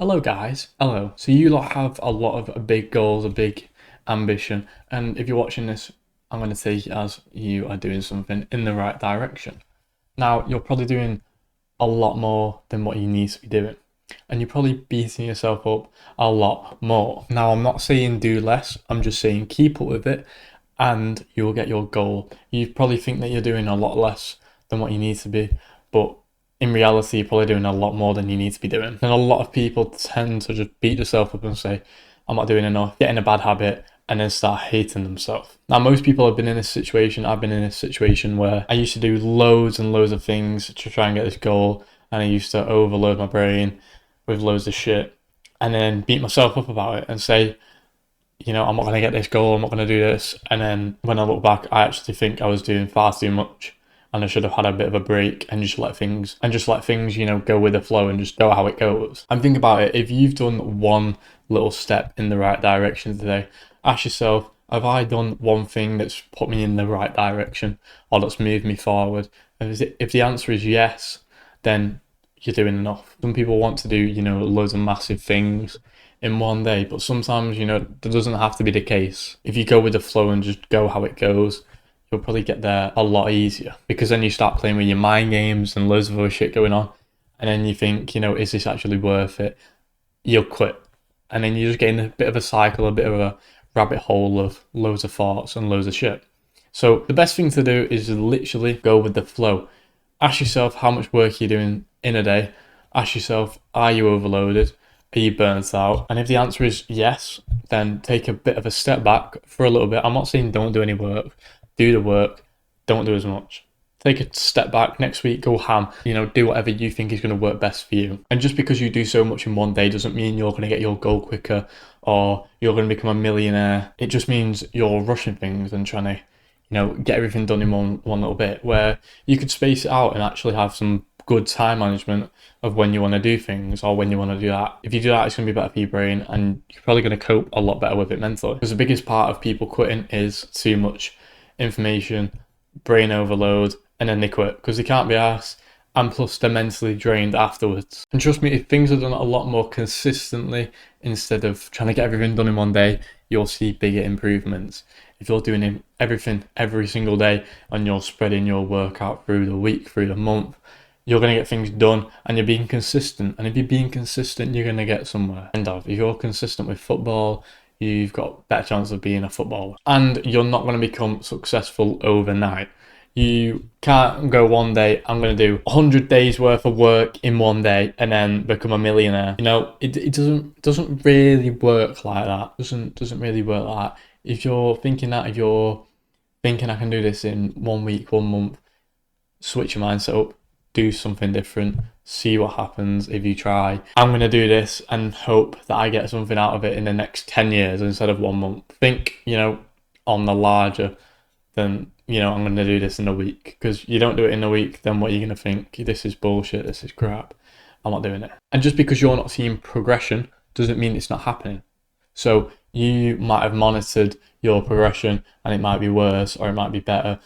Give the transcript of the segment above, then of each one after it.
Hello guys, hello. So you lot have a lot of big goals, a big ambition, and if you're watching this, I'm going to take it as you are doing something in the right direction. Now, you're probably doing a lot more than what you need to be doing, and you're probably beating yourself up a lot more. Now, I'm not saying do less, I'm just saying keep up with it, and you'll get your goal. You probably think that you're doing a lot less than what you need to be, but in reality, you're probably doing a lot more than you need to be doing. And a lot of people tend to just beat themselves up and say, I'm not doing enough, get in a bad habit, and then start hating themselves. Now, most people have been in this situation. I've been in this situation where I used to do loads and loads of things to try and get this goal, and I used to overload my brain with loads of shit, and then beat myself up about it and say, I'm not going to get this goal, I'm not going to do this. And then when I look back, I actually think I was doing far too much and I should have had a bit of a break and just let things, go with the flow and just go how it goes. And think about it, if you've done one little step in the right direction today, ask yourself, have I done one thing that's put me in the right direction or that's moved me forward? And if the answer is yes, then you're doing enough. Some people want to do, loads of massive things in one day, but sometimes, that doesn't have to be the case. If you go with the flow and just go how it goes, you'll probably get there a lot easier, because then you start playing with your mind games and loads of other shit going on. And then you think, is this actually worth it? You'll quit. And then you just get in a bit of a cycle, a bit of a rabbit hole of loads of thoughts and loads of shit. So the best thing to do is literally go with the flow. Ask yourself how much work you're doing in a day. Ask yourself, are you overloaded? Are you burnt out? And if the answer is yes, then take a bit of a step back for a little bit. I'm not saying don't do any work. Do the work. Don't do as much. Take a step back next week, go ham, do whatever you think is going to work best for you. And just because you do so much in one day doesn't mean you're going to get your goal quicker or you're going to become a millionaire. It just means you're rushing things and trying to, get everything done in one little bit, where you could space it out and actually have some good time management of when you want to do things or when you want to do that. If you do that, it's going to be better for your brain and you're probably going to cope a lot better with it mentally. Because the biggest part of people quitting is too much information, brain overload, and then they quit because they can't be arsed, and plus they're mentally drained afterwards. And trust me, if things are done a lot more consistently instead of trying to get everything done in one day, you'll see bigger improvements. If you're doing everything every single day and you're spreading your workout through the week, through the month, you're going to get things done and you're being consistent. And if you're being consistent, you're going to get somewhere. If you're consistent with football, you've got better chance of being a footballer. And you're not going to become successful overnight. You can't go one day, I'm going to do 100 days worth of work in one day and then become a millionaire. It doesn't really work like that. Doesn't really work like that. If you're thinking I can do this in 1 week, 1 month, switch your mindset up, do something different, see what happens if you try. I'm going to do this and hope that I get something out of it in the next 10 years instead of 1 month. Think, on the larger than, I'm going to do this in a week. Because you don't do it in a week, then what are you going to think? This is bullshit, this is crap, I'm not doing it. And just because you're not seeing progression doesn't mean it's not happening. So you might have monitored your progression and it might be worse or it might be better.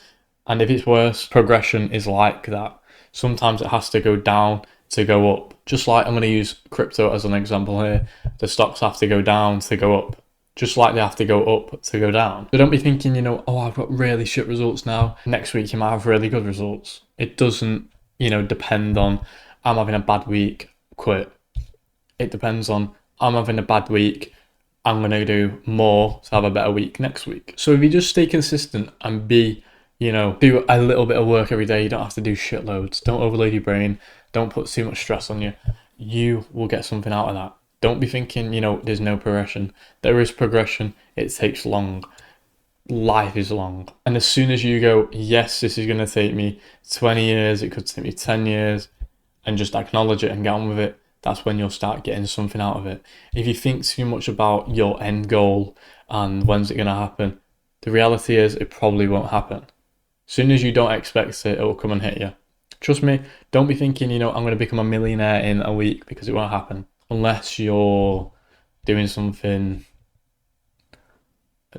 And if it's worse, progression is like that. Sometimes it has to go down to go up. Just like, I'm going to use crypto as an example here. The stocks have to go down to go up. Just like they have to go up to go down. So don't be thinking, I've got really shit results now. Next week you might have really good results. It doesn't, depend on, I'm having a bad week, quit. It depends on, I'm having a bad week, I'm going to do more to have a better week next week. So if you just stay consistent and do a little bit of work every day, you don't have to do shitloads. Don't overload your brain. Don't put too much stress on you. You will get something out of that. Don't be thinking, there's no progression. There is progression. It takes long. Life is long. And as soon as you go, yes, this is going to take me 20 years, it could take me 10 years, and just acknowledge it and get on with it, that's when you'll start getting something out of it. If you think too much about your end goal and when's it going to happen, the reality is it probably won't happen. As soon as you don't expect it, it will come and hit you. Trust me, don't be thinking, I'm going to become a millionaire in a week, because it won't happen. Unless you're doing something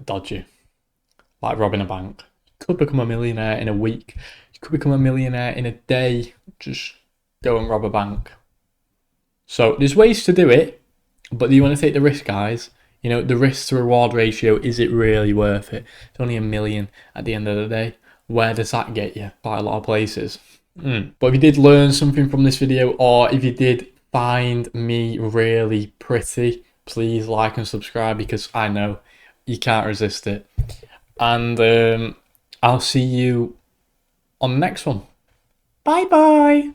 dodgy, like robbing a bank. You could become a millionaire in a week. You could become a millionaire in a day. Just go and rob a bank. So there's ways to do it. But do you want to take the risk, guys? You know, the risk to reward ratio, is it really worth it? It's only 1 million at the end of the day. Where does that get you? Quite a lot of places. But if you did learn something from this video, or if you did find me really pretty, please like and subscribe, because I know you can't resist it. And I'll see you on the next one. Bye bye.